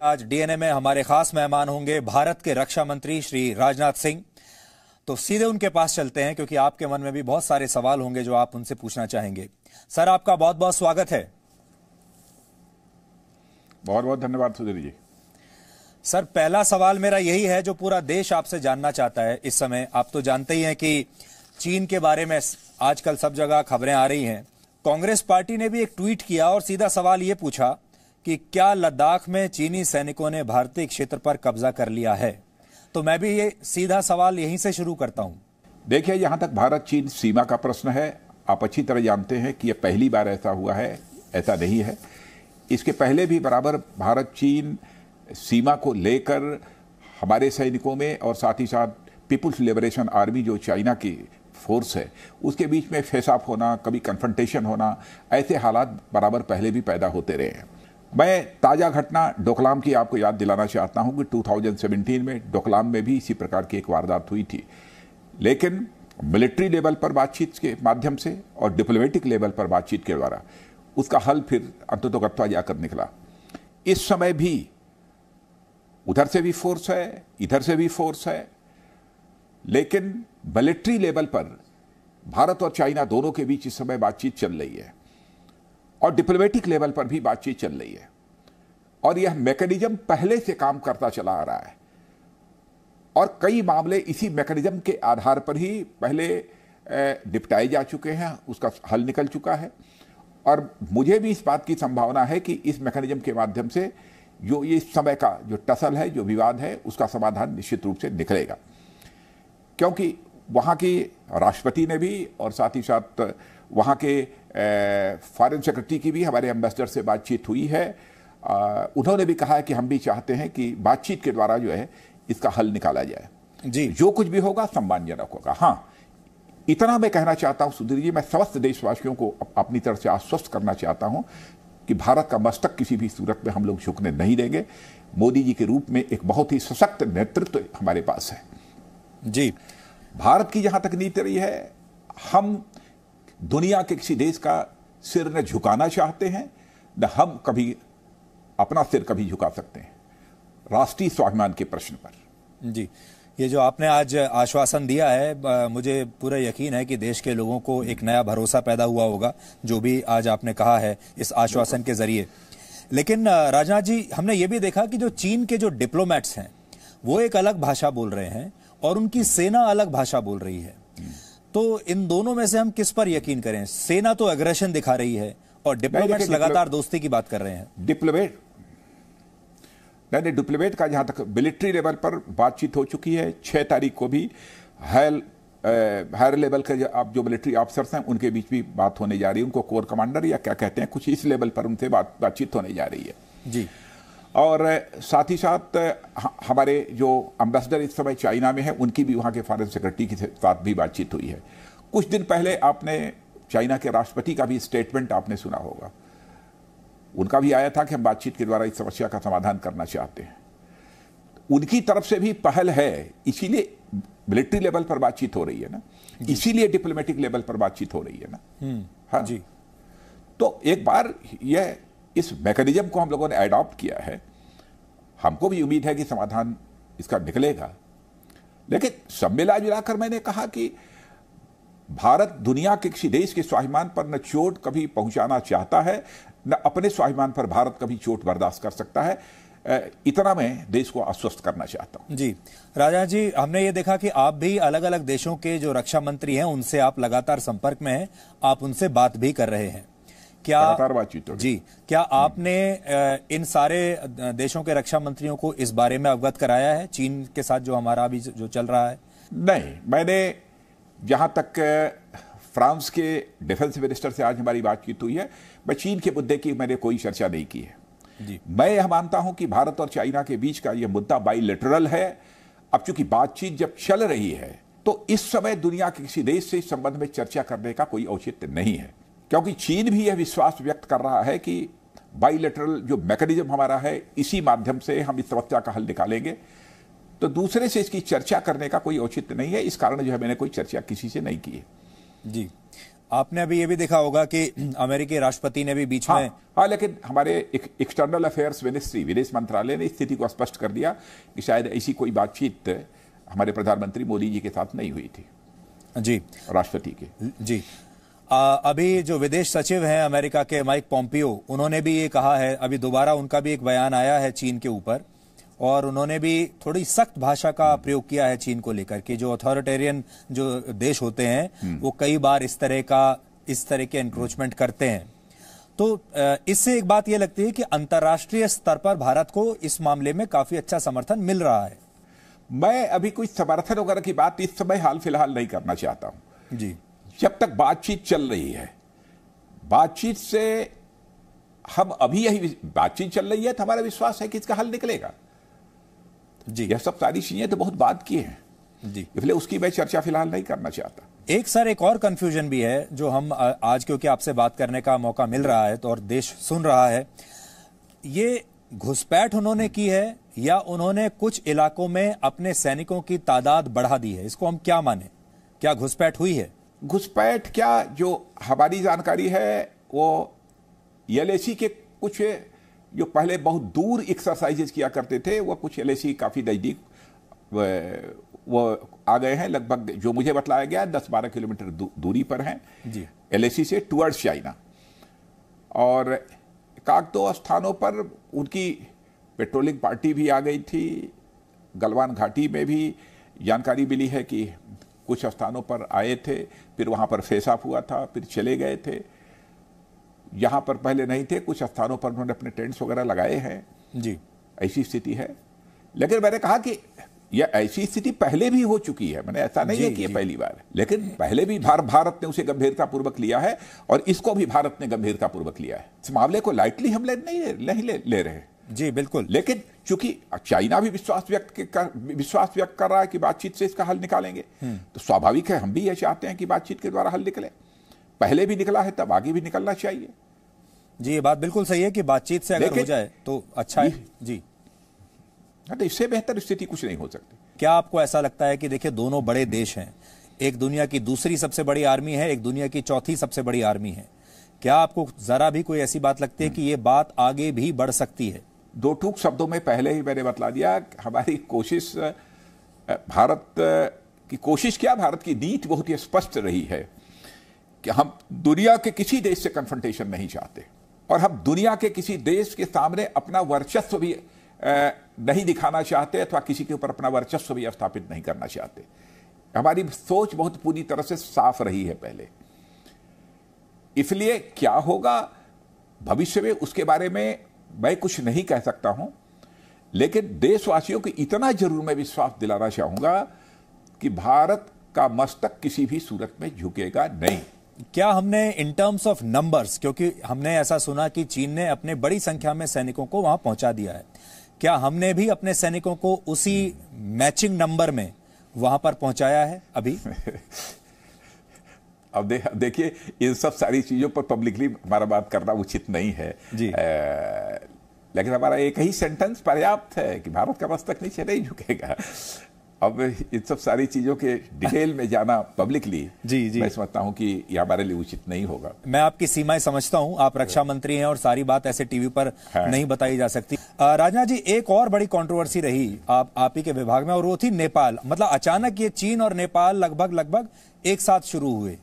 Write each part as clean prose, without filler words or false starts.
आज डीएनए में हमारे खास मेहमान होंगे भारत के रक्षा मंत्री श्री राजनाथ सिंह। तो सीधे उनके पास चलते हैं क्योंकि आपके मन में भी बहुत सारे सवाल होंगे जो आप उनसे पूछना चाहेंगे। सर, आपका बहुत बहुत स्वागत है। बहुत बहुत धन्यवाद सुधीर जी। सर, पहला सवाल मेरा यही है जो पूरा देश आपसे जानना चाहता है इस समय। आप तो जानते ही हैं कि चीन के बारे में आजकल सब जगह खबरें आ रही हैं। कांग्रेस पार्टी ने भी एक ट्वीट किया और सीधा सवाल यह पूछा कि क्या लद्दाख में चीनी सैनिकों ने भारतीय क्षेत्र पर कब्जा कर लिया है। तो मैं भी ये सीधा सवाल यहीं से शुरू करता हूं। देखिए, यहां तक भारत चीन सीमा का प्रश्न है। आप अच्छी तरह जानते हैं कि यह पहली बार ऐसा हुआ है, ऐसा नहीं है। इसके पहले भी बराबर भारत चीन सीमा को लेकर हमारे सैनिकों में और साथ ही साथ पीपुल्स लिबरेशन आर्मी जो चाइना की फोर्स है उसके बीच में फेस ऑफ होना, कभी कन्फ्रंटेशन होना, ऐसे हालात बराबर पहले भी पैदा होते रहे हैं। मैं ताज़ा घटना डोकलाम की आपको याद दिलाना चाहता हूं कि 2017 में डोकलाम में भी इसी प्रकार की एक वारदात हुई थी, लेकिन मिलिट्री लेवल पर बातचीत के माध्यम से और डिप्लोमेटिक लेवल पर बातचीत के द्वारा उसका हल फिर अंततोगत्वा जाकर निकला। इस समय भी उधर से भी फोर्स है, इधर से भी फोर्स है, लेकिन मिलिट्री लेवल पर भारत और चाइना दोनों के बीच इस समय बातचीत चल रही है और डिप्लोमेटिक लेवल पर भी बातचीत चल रही है और यह मैकेनिज्म पहले से काम करता चला आ रहा है और कई मामले इसी मैकेनिज्म के आधार पर ही पहले निपटाए जा चुके हैं, उसका हल निकल चुका है और मुझे भी इस बात की संभावना है कि इस मैकेनिज्म के माध्यम से जो ये समय का जो टसल है, जो विवाद है, उसका समाधान निश्चित रूप से निकलेगा, क्योंकि वहाँ की राष्ट्रपति ने भी और साथ ही साथ वहाँ के फॉरेन सेक्रेटरी की भी हमारे एम्बेसडर से बातचीत हुई है। उन्होंने भी कहा है कि हम भी चाहते हैं कि बातचीत के द्वारा जो है इसका हल निकाला जाए जी। जो कुछ भी होगा सम्मानजनक होगा। हाँ, इतना मैं कहना चाहता हूँ सुधीर जी, मैं समस्त देशवासियों को अपनी तरफ से आश्वस्त करना चाहता हूँ कि भारत का मस्तक किसी भी सूरत में हम लोग झुकने नहीं देंगे। मोदी जी के रूप में एक बहुत ही सशक्त नेतृत्व हमारे पास है जी। भारत की जहां तक नीति रही है, हम दुनिया के किसी देश का सिर न झुकाना चाहते हैं, न हम कभी अपना सिर कभी झुका सकते हैं राष्ट्रीय स्वाभिमान के प्रश्न पर। जी, ये जो आपने आज आश्वासन दिया है, मुझे पूरा यकीन है कि देश के लोगों को एक नया भरोसा पैदा हुआ होगा जो भी आज आपने कहा है इस आश्वासन के जरिए। लेकिन राजनाथ जी, हमने ये भी देखा कि जो चीन के जो डिप्लोमेट्स हैं वो एक अलग भाषा बोल रहे हैं और उनकी सेना अलग भाषा बोल रही है। तो इन दोनों में से हम किस पर यकीन करें? सेना तो एग्रेशन दिखा रही है और डिप्लोमेट्स लगातार दोस्ती की बात कर रहे हैं। डिप्लोमेट का जहां तक मिलिट्री लेवल पर बातचीत हो चुकी है। 6 तारीख को भी हायर लेवल के जो मिलिट्री ऑफिसर्स हैं उनके बीच भी बात होने जा रही है। उनको कोर कमांडर या क्या कहते हैं, कुछ इस लेवल पर उनसे बातचीत होने जा रही है जी। और साथ ही साथ हमारे जो एम्बेसडर इस समय चाइना में है उनकी भी वहाँ के फॉरेन सेक्रेटरी के साथ भी बातचीत हुई है। कुछ दिन पहले आपने चाइना के राष्ट्रपति का भी स्टेटमेंट आपने सुना होगा, उनका भी आया था कि हम बातचीत के द्वारा इस समस्या का समाधान करना चाहते हैं। उनकी तरफ से भी पहल है, इसीलिए मिलिट्री लेवल पर बातचीत हो रही है ना, इसीलिए डिप्लोमेटिक लेवल पर बातचीत हो रही है ना। हाँ जी। तो एक बार यह इस मैकेनिज्म को हम लोगों ने अडॉप्ट किया है, हमको भी उम्मीद है कि समाधान इसका निकलेगा। लेकिन सब मिला जुलाकर मैंने कहा कि भारत दुनिया के किसी देश के स्वाभिमान पर न चोट कभी पहुंचाना चाहता है, न अपने स्वाभिमान पर भारत कभी चोट बर्दाश्त कर सकता है। इतना मैं देश को आश्वस्त करना चाहता हूं। जी राजा जी, हमने ये देखा कि आप भी अलग अलग देशों के जो रक्षा मंत्री हैं उनसे आप लगातार संपर्क में हैं, आप उनसे बात भी कर रहे हैं। क्या बातचीत जी, क्या आपने इन सारे देशों के रक्षा मंत्रियों को इस बारे में अवगत कराया है चीन के साथ जो हमारा अभी जो चल रहा है? नहीं, मैंने जहां तक फ्रांस के डिफेंस मिनिस्टर से आज हमारी बातचीत हुई है, मैं चीन के मुद्दे की मैंने कोई चर्चा नहीं की है जी। मैं यह मानता हूं कि भारत और चाइना के बीच का यह मुद्दा बाइलेटरल है। अब चूंकि बातचीत जब चल रही है तो इस समय दुनिया के किसी देश से इस संबंध में चर्चा करने का कोई औचित्य नहीं है, क्योंकि चीन भी यह विश्वास व्यक्त कर रहा है कि बाइलेटरल जो मैकेनिज्म हमारा है इसी माध्यम से हम इस समस्या का हल निकालेंगे। तो दूसरे से इसकी चर्चा करने का कोई औचित्य नहीं है। इस कारण जो है मैंने कोई चर्चा किसी से नहीं की है। जी, आपने अभी ये भी देखा होगा कि अमेरिकी राष्ट्रपति ने भी बीच में हाँ, लेकिन हमारे एक्सटर्नल अफेयर्स मिनिस्ट्री, विदेश मंत्रालय ने स्थिति को स्पष्ट कर दिया कि शायद ऐसी कोई बातचीत हमारे प्रधानमंत्री मोदी जी के साथ नहीं हुई थी, जी राष्ट्रपति के। जी अभी जो विदेश सचिव हैं अमेरिका के माइक पोम्पियो, उन्होंने भी ये कहा है, अभी दोबारा उनका भी एक बयान आया है चीन के ऊपर, और उन्होंने भी थोड़ी सख्त भाषा का प्रयोग किया है चीन को लेकर कि जो अथॉरिटेरियन जो देश होते हैं वो कई बार इस तरह के एनक्रोचमेंट करते हैं। तो इससे एक बात ये लगती है कि अंतर्राष्ट्रीय स्तर पर भारत को इस मामले में काफी अच्छा समर्थन मिल रहा है। मैं अभी कोई समर्थन वगैरह की बात इस समय हाल फिलहाल नहीं करना चाहता हूं। जी, जब तक बातचीत चल रही है, बातचीत से हम अभी यही बातचीत चल रही है तो हमारा विश्वास है कि इसका हल निकलेगा। जी, यह सब सारी चीजें तो बहुत बात की हैं जी, इसलिए उसकी मैं चर्चा फिलहाल नहीं करना चाहता। एक और कंफ्यूजन भी है जो हम आज क्योंकि आपसे बात करने का मौका मिल रहा है तो और देश सुन रहा है, ये घुसपैठ उन्होंने की है या उन्होंने कुछ इलाकों में अपने सैनिकों की तादाद बढ़ा दी है, इसको हम क्या माने? क्या घुसपैठ हुई है? घुसपैठ क्या, जो हमारी जानकारी है वो एलएसी के कुछ जो पहले बहुत दूर एक्सरसाइजेज किया करते थे वो कुछ एलएसी काफी नजदीक वो आ गए हैं। लगभग जो मुझे बतलाया गया 10-12 किलोमीटर दूरी पर हैं एलएसी से टुवर्ड्स चाइना, और काक दो स्थानों पर उनकी पेट्रोलिंग पार्टी भी आ गई थी। गलवान घाटी में भी जानकारी मिली है कि कुछ स्थानों पर आए थे, फिर वहां पर फेस ऑफ हुआ था, फिर चले गए थे। यहां पर पहले नहीं थे, कुछ स्थानों पर उन्होंने अपने टेंट्स वगैरह लगाए हैं। जी, ऐसी स्थिति है। लेकिन मैंने कहा कि यह ऐसी स्थिति पहले भी हो चुकी है, मैंने ऐसा नहीं है कि यह पहली बार है, लेकिन पहले भी भारत ने उसे गंभीरतापूर्वक लिया है और इसको भी भारत ने गंभीरतापूर्वक लिया है। इस मामले को लाइटली हम नहीं ले रहे। जी बिल्कुल। लेकिन चूंकि चाइना भी विश्वास व्यक्त कर रहा है कि बातचीत से इसका हल निकालेंगे, तो स्वाभाविक है हम भी यह चाहते हैं कि बातचीत के द्वारा हल निकले। पहले भी निकला है तब आगे भी निकलना चाहिए। जी, ये बात बिल्कुल सही है कि बातचीत से अगर हो जाए तो अच्छा है। जी, तो इससे बेहतर स्थिति कुछ नहीं हो सकती। क्या आपको ऐसा लगता है कि देखिए दोनों बड़े देश हैं, एक दुनिया की दूसरी सबसे बड़ी आर्मी है, एक दुनिया की चौथी सबसे बड़ी आर्मी है, क्या आपको जरा भी कोई ऐसी बात लगती है कि ये बात आगे भी बढ़ सकती है? दो टूक शब्दों में पहले ही मैंने बतला दिया, हमारी कोशिश, भारत की कोशिश क्या, भारत की नीति बहुत ही स्पष्ट रही है कि हम दुनिया के किसी देश से कन्फ्रंटेशन नहीं चाहते और हम दुनिया के किसी देश के सामने अपना वर्चस्व भी नहीं दिखाना चाहते अथवा किसी के ऊपर अपना वर्चस्व भी स्थापित नहीं करना चाहते। हमारी सोच बहुत पूरी तरह से साफ रही है पहले। इसलिए क्या होगा भविष्य में उसके बारे में मैं कुछ नहीं कह सकता हूं, लेकिन देशवासियों को इतना जरूर मैं विश्वास दिलाना चाहूंगा कि भारत का मस्तक किसी भी सूरत में झुकेगा नहीं। क्या हमने इन टर्म्स ऑफ नंबर्स, क्योंकि हमने ऐसा सुना कि चीन ने अपने बड़ी संख्या में सैनिकों को वहां पहुंचा दिया है, क्या हमने भी अपने सैनिकों को उसी मैचिंग नंबर में वहां पर पहुंचाया है अभी? अब देखिए इन सब सारी चीजों पर पब्लिकली हमारा बात करना उचित नहीं है जी। लेकिन हमारा एक ही सेंटेंस पर्याप्त है कि भारत का मस्तक नीचे नहीं झुकेगा। अब इन सब सारी चीजों के डिटेल में जाना पब्लिकली जी मैं समझता हूं कि यह हमारे लिए उचित नहीं होगा। मैं आपकी सीमाएं समझता हूं, आप रक्षा मंत्री हैं और सारी बात ऐसे टीवी पर नहीं बताई जा सकती। राजनाथ जी, एक और बड़ी कंट्रोवर्सी रही आप ही के विभाग में और वो थी नेपाल। मतलब अचानक ये चीन और नेपाल लगभग एक साथ शुरू हुए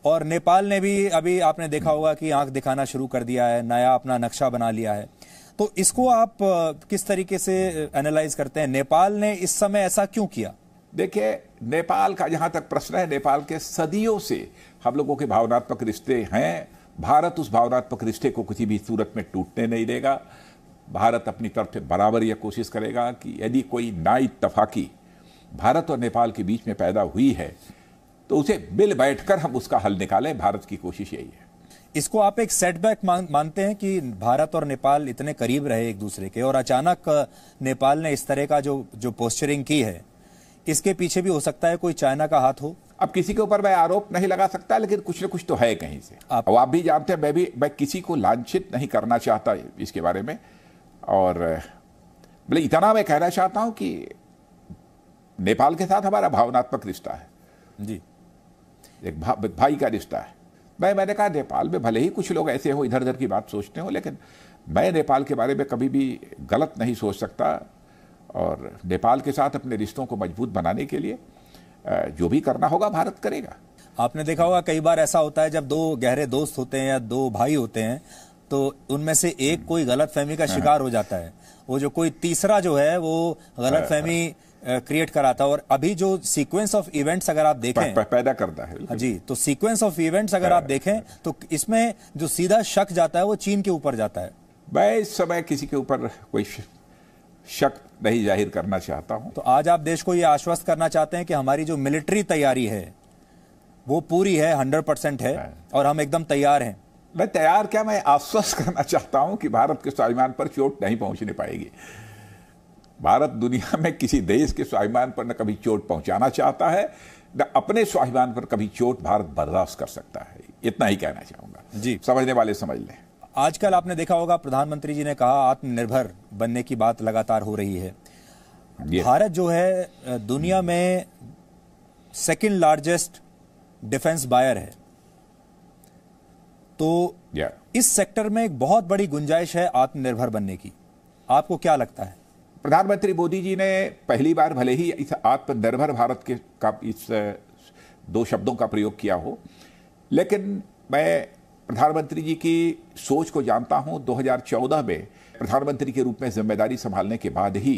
और नेपाल ने भी अभी आपने देखा होगा कि आंख दिखाना शुरू कर दिया है, नया अपना नक्शा बना लिया है। तो इसको आप किस तरीके से एनालाइज करते हैं? नेपाल ने इस समय ऐसा क्यों किया? देखिए, नेपाल का जहां तक प्रश्न है, नेपाल के सदियों से हम लोगों के भावनात्मक रिश्ते हैं। भारत उस भावनात्मक रिश्ते को किसी भी सूरत में टूटने नहीं देगा। भारत अपनी तरफ से बराबर यह कोशिश करेगा कि यदि कोई नाइत्तफाकी भारत और नेपाल के बीच में पैदा हुई है तो उसे मिल बैठकर हम उसका हल निकालें। भारत की कोशिश यही है। इसको आप एक सेटबैक मानते हैं कि भारत और नेपाल इतने करीब रहे एक दूसरे के और अचानक नेपाल ने इस तरह का जो पोस्चरिंग की है, इसके पीछे भी हो सकता है कोई चाइना का हाथ हो? अब किसी के ऊपर मैं आरोप नहीं लगा सकता, लेकिन कुछ न कुछ तो है कहीं से। आप भी जानते हैं, मैं किसी को लांछित नहीं करना चाहता इसके बारे में। और बोले इतना मैं कहना चाहता हूं कि नेपाल के साथ हमारा भावनात्मक रिश्ता है जी, एक भाई का रिश्ता है। मैंने कहा नेपाल में भले ही कुछ लोग ऐसे हो, इधर उधर की बात सोचते हो, लेकिन मैं नेपाल के बारे में कभी भी गलत नहीं सोच सकता। और नेपाल के साथ अपने रिश्तों को मजबूत बनाने के लिए जो भी करना होगा भारत करेगा। आपने देखा होगा कई बार ऐसा होता है जब दो गहरे दोस्त होते हैं या दो भाई होते हैं तो उनमें से एक कोई गलतफहमी का शिकार हो जाता है, वो जो कोई तीसरा जो है वो गलतफहमी क्रिएट कराता है। और अभी जो सीक्वेंस ऑफ इवेंट्स अगर आप देखें पैदा करता है जी, तो सीक्वेंस ऑफ इवेंट्स अगर आप देखें तो इसमें जो सीधा शक जाता है वो चीन के ऊपर जाता है। मैं इस समय किसी के ऊपर कोई शक नहीं जाहिर करना चाहता हूं। तो आज आप देश को यह आश्वस्त करना चाहते हैं कि हमारी जो मिलिट्री तैयारी है वो पूरी है, 100% है और हम एकदम तैयार हैं। मैं तैयार क्या, मैं आश्वस्त करना चाहता हूं कि भारत के स्वाभिमान पर चोट नहीं पहुंचने पाएगी। भारत दुनिया में किसी देश के स्वाभिमान पर न कभी चोट पहुंचाना चाहता है, न अपने स्वाभिमान पर कभी चोट भारत बर्दाश्त कर सकता है। इतना ही कहना चाहूंगा जी, समझने वाले समझ लें। आजकल आपने देखा होगा प्रधानमंत्री जी ने कहा आत्मनिर्भर बनने की बात लगातार हो रही है। भारत जो है दुनिया में सेकंड लार्जेस्ट डिफेंस बायर है, तो इस सेक्टर में एक बहुत बड़ी गुंजाइश है आत्मनिर्भर बनने की। आपको क्या लगता है? प्रधानमंत्री मोदी जी ने पहली बार भले ही इस आत्मनिर्भर भारत के का इस दो शब्दों का प्रयोग किया हो, लेकिन मैं प्रधानमंत्री जी की सोच को जानता हूं। 2014 में प्रधानमंत्री के रूप में जिम्मेदारी संभालने के बाद ही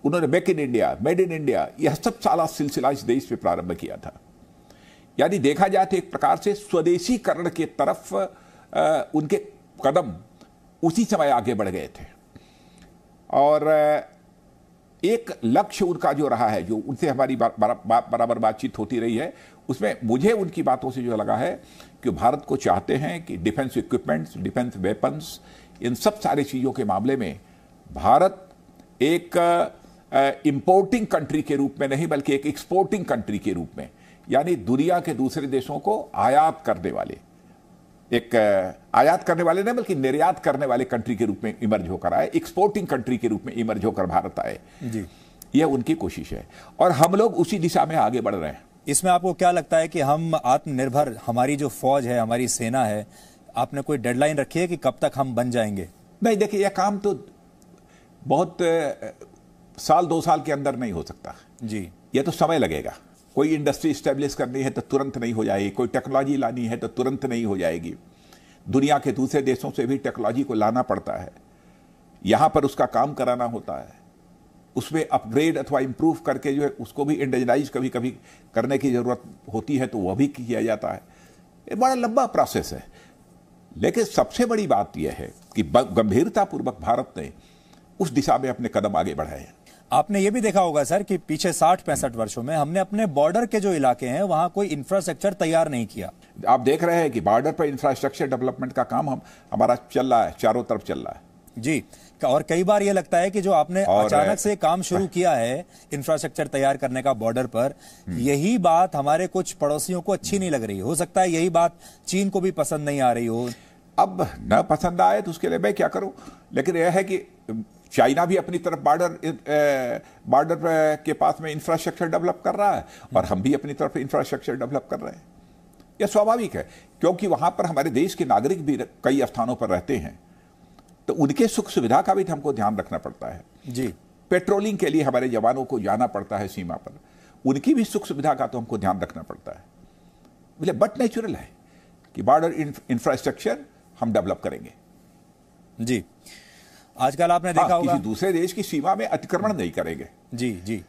उन्होंने make in India, made in India, यह सब सारा सिलसिला इस देश में प्रारंभ किया था। यानी देखा जाए तो एक प्रकार से स्वदेशीकरण की तरफ उनके कदम उसी समय आगे बढ़ गए थे। और एक लक्ष्य उनका जो रहा है, जो उनसे हमारी बराबर बातचीत होती रही है, उसमें मुझे उनकी बातों से जो लगा है कि भारत को चाहते हैं कि डिफेंस इक्विपमेंट्स, डिफेंस वेपन्स, इन सब सारी चीज़ों के मामले में भारत एक इंपोर्टिंग कंट्री के रूप में नहीं बल्कि एक एक्सपोर्टिंग कंट्री के रूप में, यानी दुनिया के दूसरे देशों को आयात करने वाले, एक आयात करने वाले नहीं बल्कि निर्यात करने वाले कंट्री के रूप में इमर्ज होकर आए, एक्सपोर्टिंग कंट्री के रूप में इमर्ज होकर भारत आए जी। यह उनकी कोशिश है और हम लोग उसी दिशा में आगे बढ़ रहे हैं। इसमें आपको क्या लगता है कि हम आत्मनिर्भर, हमारी जो फौज है, हमारी सेना है, आपने कोई डेडलाइन रखी है कि कब तक हम बन जाएंगे? नहीं, देखिए यह काम तो बहुत साल 2 साल के अंदर नहीं हो सकता जी, यह तो समय लगेगा। कोई इंडस्ट्री स्टैब्लिश करनी है तो तुरंत नहीं हो जाएगी, कोई टेक्नोलॉजी लानी है तो तुरंत नहीं हो जाएगी। दुनिया के दूसरे देशों से भी टेक्नोलॉजी को लाना पड़ता है, यहां पर उसका काम कराना होता है, उसमें अपग्रेड अथवा इंप्रूव करके जो है उसको भी इंडिजिनाइज कभी कभी करने की जरूरत होती है तो वह भी किया जाता है। ये बड़ा लंबा प्रोसेस है, लेकिन सबसे बड़ी बात यह है कि गंभीरतापूर्वक भारत ने उस दिशा में अपने कदम आगे बढ़ाए हैं। आपने ये भी देखा होगा सर कि पीछे 60-65 वर्षों में हमने अपने बॉर्डर के जो इलाके हैं वहां कोई इंफ्रास्ट्रक्चर तैयार नहीं किया। आप देख रहे हैं कि बॉर्डर पर इंफ्रास्ट्रक्चर डेवलपमेंट का काम हमारा चल रहा है, चारों तरफ चल रहा है जी। और कई बार ये लगता है कि जो आपने अचानक से काम शुरू किया है इंफ्रास्ट्रक्चर तैयार करने का बॉर्डर पर, यही बात हमारे कुछ पड़ोसियों को अच्छी नहीं लग रही। हो सकता है यही बात चीन को भी पसंद नहीं आ रही हो। अब न पसंद आए तो उसके लिए मैं क्या करूं, लेकिन यह है कि चाइना भी अपनी तरफ बॉर्डर के पास में इंफ्रास्ट्रक्चर डेवलप कर रहा है और हम भी अपनी तरफ इंफ्रास्ट्रक्चर डेवलप कर रहे हैं। यह स्वाभाविक है क्योंकि वहां पर हमारे देश के नागरिक भी कई स्थानों पर रहते हैं, तो उनके सुख सुविधा का भी हमको ध्यान रखना पड़ता है जी। पेट्रोलिंग के लिए हमारे जवानों को जाना पड़ता है सीमा पर, उनकी भी सुख सुविधा का तो हमको ध्यान रखना पड़ता है। इसलिए बट नेचुरल है कि बॉर्डर इंफ्रास्ट्रक्चर हम डेवलप करेंगे जी। आजकल आपने देखा होगा किसी दूसरे देश की सीमा में अतिक्रमण नहीं करेंगे। जी जी।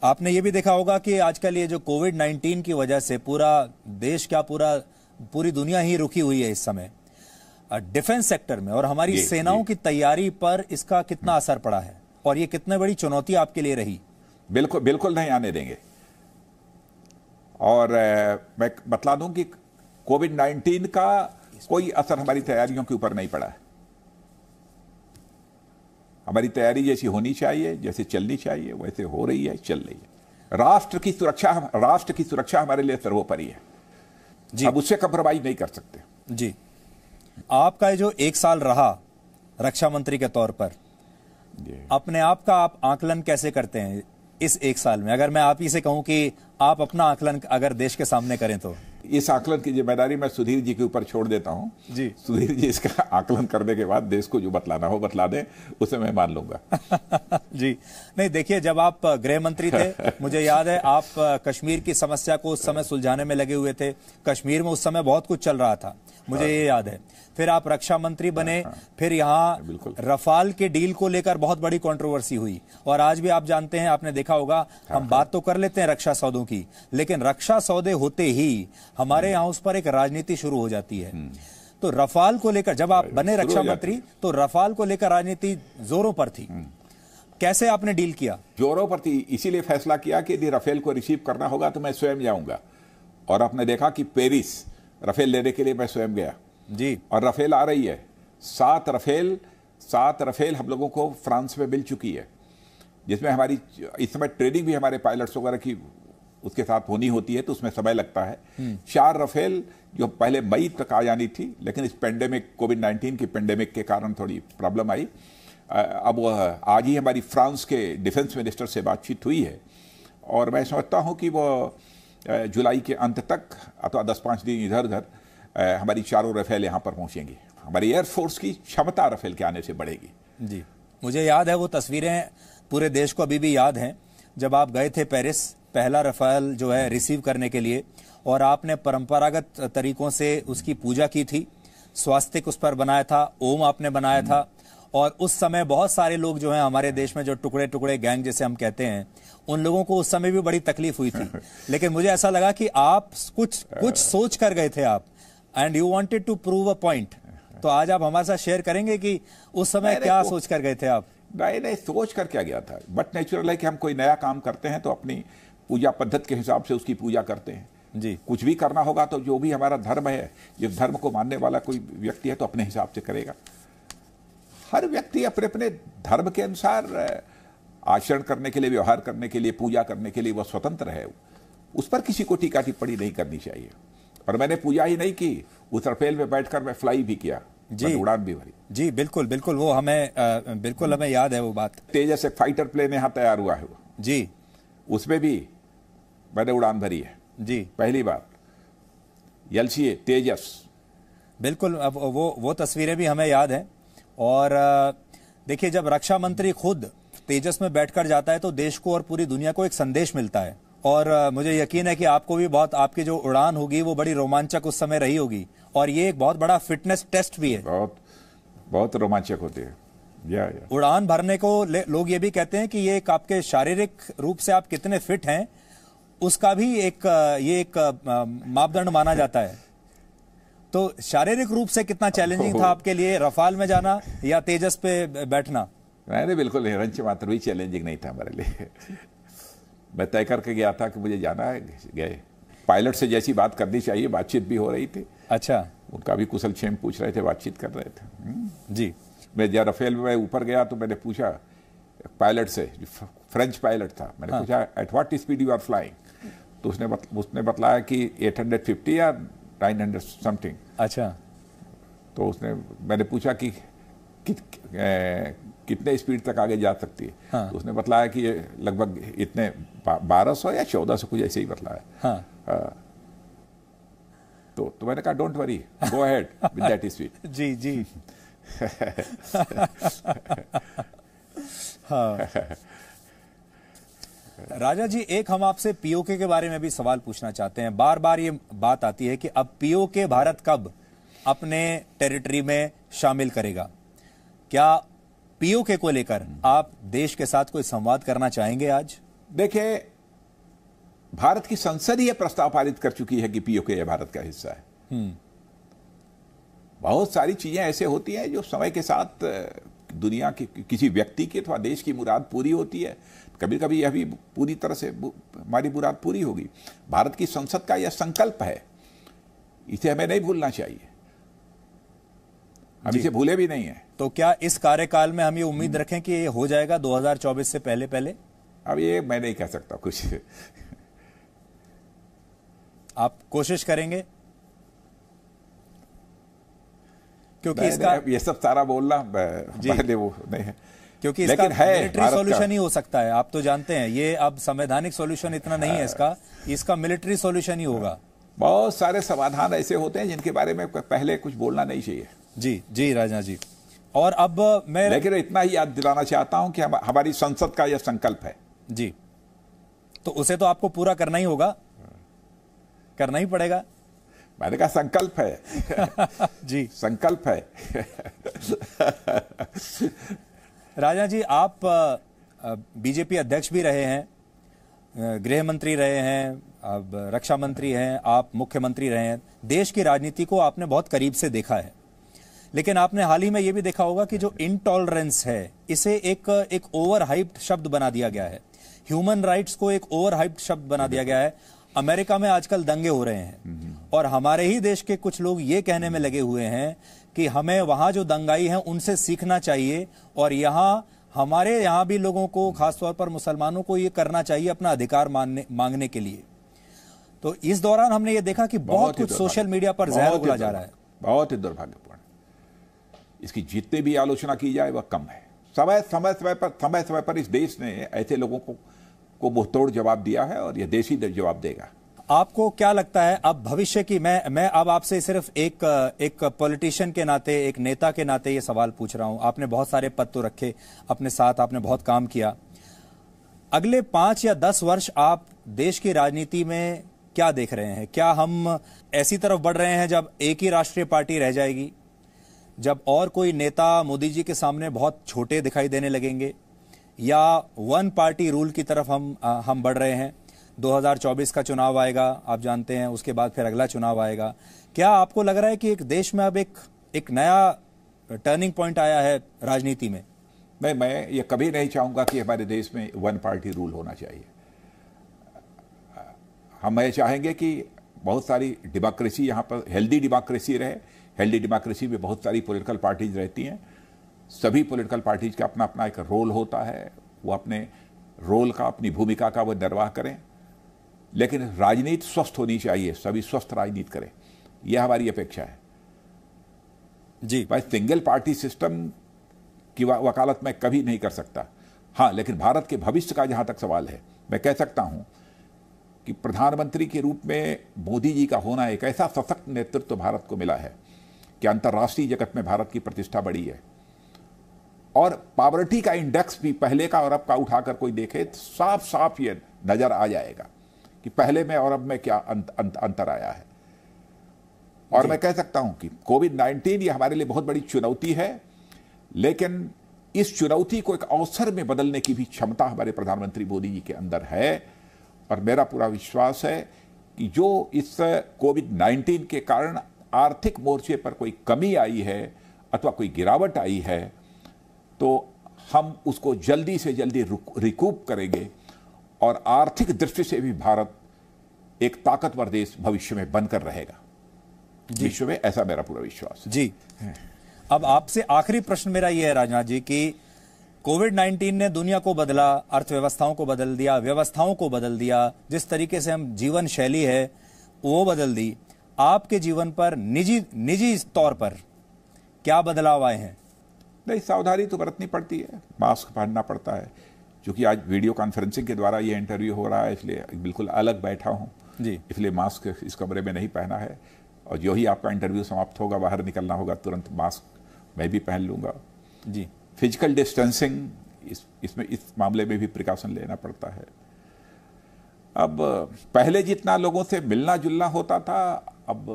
आपने ये भी देखा होगा कि आजकल ये जो कोविड-19 की वजह से पूरा देश क्या पूरी दुनिया ही रुकी हुई है इस समय डिफेंस सेक्टर में, और हमारी सेनाओं की तैयारी पर इसका कितना असर पड़ा है और ये कितनी बड़ी चुनौती आपके लिए रही? बिल्कुल बिल्कुल नहीं आने देंगे। और मैं बतला दूं कि कोविड-19 का कोई असर हमारी तैयारियों के ऊपर नहीं पड़ा है। हमारी तैयारी जैसी होनी चाहिए, जैसे चलनी चाहिए, वैसे हो रही है, चल रही है। राष्ट्र की सुरक्षा हमारे लिए सर्वोपरि है जी। अब उससे कंप्रोमाइज नहीं कर सकते जी। आपका जो 1 साल रहा रक्षा मंत्री के तौर पर, अपने आप का आप आकलन कैसे करते हैं इस 1 साल में? अगर मैं आप ही से कहूं कि आप अपना आकलन अगर देश के सामने करें तो इस आकलन की जिम्मेदारी मैं सुधीर जी के ऊपर छोड़ देता हूं जी। सुधीर जी इसका आकलन करने के बाद देश को जो बतलाना हो बतला दें, उसे मैं मान लूंगा। जी नहीं, देखिए, जब आप गृह मंत्री थे, मुझे याद है आप कश्मीर की समस्या को उस समय सुलझाने में लगे हुए थे। कश्मीर में उस समय बहुत कुछ चल रहा था, मुझे ये याद है। फिर आप रक्षा मंत्री बने, फिर यहाँ रफाल के डील को लेकर बहुत बड़ी कंट्रोवर्सी हुई, और आज भी आप जानते हैं, आपने देखा होगा, हम बात तो कर लेते हैं रक्षा सौदों की, लेकिन रक्षा सौदे होते ही हमारे यहाँ उस पर एक राजनीति शुरू हो जाती है। तो रफाल को लेकर जब आप बने रक्षा मंत्री, तो रफाल को लेकर राजनीति जोरों पर थी। कैसे आपने डील किया? जोरों पर थी, इसीलिए फैसला किया कि यदि रफेल को रिसीव करना होगा तो मैं स्वयं जाऊंगा। और आपने देखा कि पेरिस रफेल लेने के लिए मैं स्वयं गया जी, और रफेल आ रही है। 7 रफेल हम लोगों को फ्रांस में मिल चुकी है, जिसमें हमारी इस समय ट्रेनिंग भी हमारे पायलट्स वगैरह की उसके साथ होनी होती है, तो उसमें समय लगता है। 4 रफेल जो पहले मई तक आ जानी थी, लेकिन इस पेंडेमिक, कोविड-19 की पेंडेमिक के कारण थोड़ी प्रॉब्लम आई। अब आज ही हमारी फ्रांस के डिफेंस मिनिस्टर से बातचीत हुई है, और मैं समझता हूं कि वो जुलाई के अंत तक अथवा 10-5 दिन इधर उधर हमारी 4 रफेल यहां पर पहुंचेंगी। हमारी एयरफोर्स की क्षमता रफेल के आने से बढ़ेगी। जी, मुझे याद है वो तस्वीरें, पूरे देश को अभी भी याद हैं, जब आप गए थे पेरिस पहला रफेल जो है रिसीव करने के लिए, और आपने परंपरागत तरीकों से उसकी पूजा की थी। स्वास्तिक उस पर बनाया था, ओम आपने बनाया था, और उस समय बहुत सारे लोग जो हैं हमारे देश में, जो टुकड़े टुकड़े गैंग जैसे हम कहते हैं, उन लोगों को उस समय भी बड़ी तकलीफ हुई थी। लेकिन मुझे ऐसा लगा कि आप कुछ सोच कर गए थे आप, and you wanted to prove a point. तो आज आप हमारे साथ शेयर करेंगे कि उस समय क्या सोच कर गए थे आप? नहीं, सोच कर क्या गया था, बट नेचुरल है कि हम कोई नया काम करते हैं तो अपनी पूजा पद्धति के हिसाब से उसकी पूजा करते हैं जी। कुछ भी करना होगा तो जो भी हमारा धर्म है, जिस धर्म को मानने वाला कोई व्यक्ति है तो अपने हिसाब से करेगा। हर व्यक्ति अपने अपने धर्म के अनुसार आचरण करने के लिए, व्यवहार करने के लिए, पूजा करने के लिए वह स्वतंत्र है। उस पर किसी को टीका टिप्पणी नहीं करनी चाहिए। और मैंने पूजा ही नहीं की, उस रफेल में बैठकर मैं फ्लाई भी किया जी, उड़ान भी भरी। जी बिल्कुल बिल्कुल, वो बिल्कुल हमें याद है वो बात। तेजस एक फाइटर प्लेन यहाँ तैयार हुआ है जी, उसमें भी मैंने उड़ान भरी है जी, पहली बार। एलसीए तेजस, बिल्कुल। अब वो तस्वीरें भी हमें याद हैं। और देखिए, जब रक्षा मंत्री खुद तेजस में बैठकर जाता है तो देश को और पूरी दुनिया को एक संदेश मिलता है। और मुझे यकीन है कि आपको भी बहुत, आपकी जो उड़ान होगी वो बड़ी रोमांचक उस समय रही होगी, और ये एक बहुत बड़ा फिटनेस टेस्ट भी है। बहुत बहुत रोमांचक होती है। या। उड़ान भरने को लोग ये भी कहते हैं कि ये एक आपके शारीरिक रूप से आप कितने फिट हैं, उसका भी ये एक मापदंड माना जाता है। तो शारीरिक रूप से कितना चैलेंजिंग था आपके लिए रफाल में जाना या तेजस पे बैठना? नहीं, बिल्कुल नहीं, रंच मात्र भी चैलेंजिंग नहीं था हमारे लिए। मैं तय करके गया था कि मुझे जाना है, गए। पायलट से जैसी बात करनी चाहिए, बातचीत भी हो रही थी। अच्छा, उनका भी कुशल क्षेम पूछ रहे थे, बातचीत कर रहे थे जी। मैं जब रफेल में ऊपर गया तो मैंने पूछा पायलट से, फ्रेंच पायलट था, मैंने पूछा at what speed you are flying, तो उसने बतलाया कि 850 या 900 समथिंग। अच्छा, तो मैंने पूछा कि कितने स्पीड तक आगे जा सकती है? हाँ। तो उसने बतलाया कि ये लगभग इतने 1200 या 1400 कुछ ऐसे ही बतलाया। हाँ। तो मैंने कहा don't worry, go ahead with that speed. जी जी। हाँ। राजा जी, एक हम आपसे पीओके के बारे में भी सवाल पूछना चाहते हैं। बार बार ये बात आती है कि अब पीओके भारत कब अपने टेरिटरी में शामिल करेगा। क्या पीओके को लेकर आप देश के साथ कोई संवाद करना चाहेंगे आज? देखिए, भारत की संसद ही यह प्रस्ताव पारित कर चुकी है कि पीओके भारत का हिस्सा है। बहुत सारी चीजें ऐसे होती हैं जो समय के साथ दुनिया की किसी व्यक्ति की अथवा देश की मुराद पूरी होती है। कभी कभी यह भी पूरी तरह से हमारी मुराद पूरी होगी। भारत की संसद का यह संकल्प है, इसे हमें नहीं भूलना चाहिए, हम इसे भूले भी नहीं है। तो क्या इस कार्यकाल में हम ये उम्मीद रखें कि ये हो जाएगा 2024 से पहले पहले? अब ये मैं नहीं कह सकता कुछ। आप कोशिश करेंगे? क्योंकि इसका ये सब सारा बोलना पहले वो नहीं है, क्योंकि इसका मिलिट्री सॉल्यूशन ही हो सकता है। आप तो जानते हैं ये अब संवैधानिक सॉल्यूशन इतना नहीं है इसका मिलिट्री सॉल्यूशन ही होगा। बहुत सारे समाधान ऐसे होते हैं जिनके बारे में पहले कुछ बोलना नहीं चाहिए। जी जी राजनाथ जी। और अब मैं लेकिन इतना ही याद दिलाना चाहता हूं कि हमारी संसद का यह संकल्प है जी, तो उसे तो आपको पूरा करना ही होगा, करना ही पड़ेगा। मैंने कहा संकल्प है जी संकल्प है। राजनाथ जी, आप बीजेपी अध्यक्ष भी रहे हैं, गृह मंत्री रहे हैं, अब रक्षा मंत्री हैं, आप मुख्यमंत्री रहे हैं। देश की राजनीति को आपने बहुत करीब से देखा है, लेकिन आपने हाल ही में यह भी देखा होगा कि जो इंटॉलरेंस है इसे एक ओवर हाइप्ड शब्द बना दिया गया है। ह्यूमन राइट्स को एक ओवर हाइप्ड शब्द बना दिया गया है। अमेरिका में आजकल दंगे हो रहे हैं और हमारे ही देश के कुछ लोग ये कहने में लगे हुए हैं कि हमें वहां जो दंगाई हैं उनसे सीखना चाहिए और हमारे यहां भी लोगों को, खासतौर पर मुसलमानों को, ये करना चाहिए अपना अधिकार मांगने के लिए। तो इस दौरान हमने ये देखा कि बहुत कुछ सोशल मीडिया पर जहर उगला जा रहा है। बहुत ही दुर्भाग्यपूर्ण। इसकी जितनी भी आलोचना की जाए वह कम है। समय पर इस देश ने ऐसे लोगों को मुंहतोड़ जवाब दिया है और यह देश ही जवाब देगा। आपको क्या लगता है अब भविष्य की, मैं अब आपसे सिर्फ एक पॉलिटिशियन के नाते, एक नेता के नाते ये सवाल पूछ रहा हूं। आपने बहुत सारे पद तो रखे अपने साथ, आपने बहुत काम किया। अगले 5 या 10 वर्ष आप देश की राजनीति में क्या देख रहे हैं? क्या हम ऐसी तरफ बढ़ रहे हैं जब एक ही राष्ट्रीय पार्टी रह जाएगी, जब और कोई नेता मोदी जी के सामने बहुत छोटे दिखाई देने लगेंगे, या वन पार्टी रूल की तरफ हम बढ़ रहे हैं? 2024 का चुनाव आएगा, आप जानते हैं, उसके बाद फिर अगला चुनाव आएगा। क्या आपको लग रहा है कि एक देश में अब एक नया टर्निंग पॉइंट आया है राजनीति में? नहीं, मैं ये कभी नहीं चाहूंगा कि हमारे देश में वन पार्टी रूल होना चाहिए। हम ये चाहेंगे कि बहुत सारी डेमोक्रेसी यहाँ पर हेल्दी डेमोक्रेसी रहे। हेल्दी डेमोक्रेसी में बहुत सारी पॉलिटिकल पार्टीज रहती हैं। सभी पॉलिटिकल पार्टीज का अपना अपना एक रोल होता है, वो अपने रोल का, अपनी भूमिका का वो निर्वाह करें। लेकिन राजनीति स्वस्थ होनी चाहिए, सभी स्वस्थ राजनीति करें, यह हमारी अपेक्षा है जी। भाई सिंगल पार्टी सिस्टम की वकालत मैं कभी नहीं कर सकता। हाँ, लेकिन भारत के भविष्य का जहां तक सवाल है, मैं कह सकता हूं कि प्रधानमंत्री के रूप में मोदी जी का होना एक ऐसा सशक्त नेतृत्व भारत को मिला है कि अंतर्राष्ट्रीय जगत में भारत की प्रतिष्ठा बढ़ी है। और पॉवर्टी का इंडेक्स भी पहले का और अब का उठाकर कोई देखे तो साफ साफ ये नजर आ जाएगा कि पहले में और अब में क्या अंतर आया है। और मैं कह सकता हूं कि कोविड-19 ये हमारे लिए बहुत बड़ी चुनौती है, लेकिन इस चुनौती को एक अवसर में बदलने की भी क्षमता हमारे प्रधानमंत्री मोदी जी के अंदर है। और मेरा पूरा विश्वास है कि जो इस कोविड-19 के कारण आर्थिक मोर्चे पर कोई कमी आई है अथवा कोई गिरावट आई है, तो हम उसको जल्दी से जल्दी रिकूप करेंगे और आर्थिक दृष्टि से भी भारत एक ताकतवर देश भविष्य में बनकर रहेगा विश्व में, ऐसा मेरा पूरा विश्वास है। जी, अब आपसे आखिरी प्रश्न मेरा यह है राजनाथ जी कि कोविड-19 ने दुनिया को बदला, अर्थव्यवस्थाओं को बदल दिया, व्यवस्थाओं को बदल दिया, जिस तरीके से हम जीवन शैली है वो बदल दी। आपके जीवन पर निजी तौर पर क्या बदलाव आए हैं? नहीं, सावधानी तो बरतनी पड़ती है, मास्क पहनना पड़ता है। क्योंकि आज वीडियो कॉन्फ्रेंसिंग के द्वारा ये इंटरव्यू हो रहा है, इसलिए बिल्कुल अलग बैठा हूं जी, इसलिए मास्क इस कमरे में नहीं पहना है। और जो ही आपका इंटरव्यू समाप्त होगा, बाहर निकलना होगा, तुरंत मास्क मैं भी पहन लूंगा जी। फिजिकल डिस्टेंसिंग, इस मामले में भी प्रिकॉशन लेना पड़ता है। अब पहले जितना लोगों से मिलना जुलना होता था, अब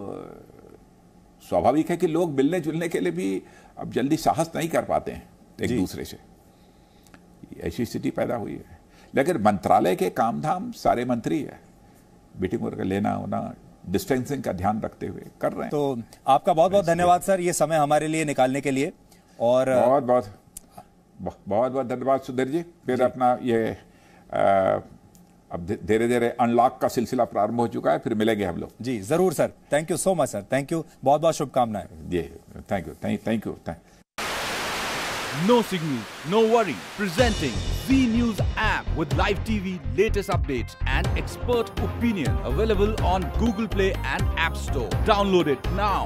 स्वाभाविक है कि लोग मिलने जुलने के लिए भी अब जल्दी साहस नहीं कर पाते हैं एक दूसरे से, ऐसी स्थिति पैदा हुई है। लेकिन मंत्रालय के काम धाम सारे मंत्री है, मीटिंग वगैरह लेना होना, डिस्टेंसिंग का ध्यान रखते हुए कर रहे हैं। तो आपका बहुत बहुत धन्यवाद सर, ये समय हमारे लिए निकालने के लिए। और बहुत बहुत धन्यवाद सुधीर जी। फिर अपना ये अब धीरे धीरे अनलॉक का सिलसिला प्रारंभ हो चुका है, फिर मिलेंगे हम लोग। जी जरूर sir, thank you so much sir, thank you, बहुत बहुत शुभकामनाएं। जी thank you. No signal, no worry. Presenting Z News app with live TV, latest updates and expert opinion. Available on Google Play and App Store. Download it now.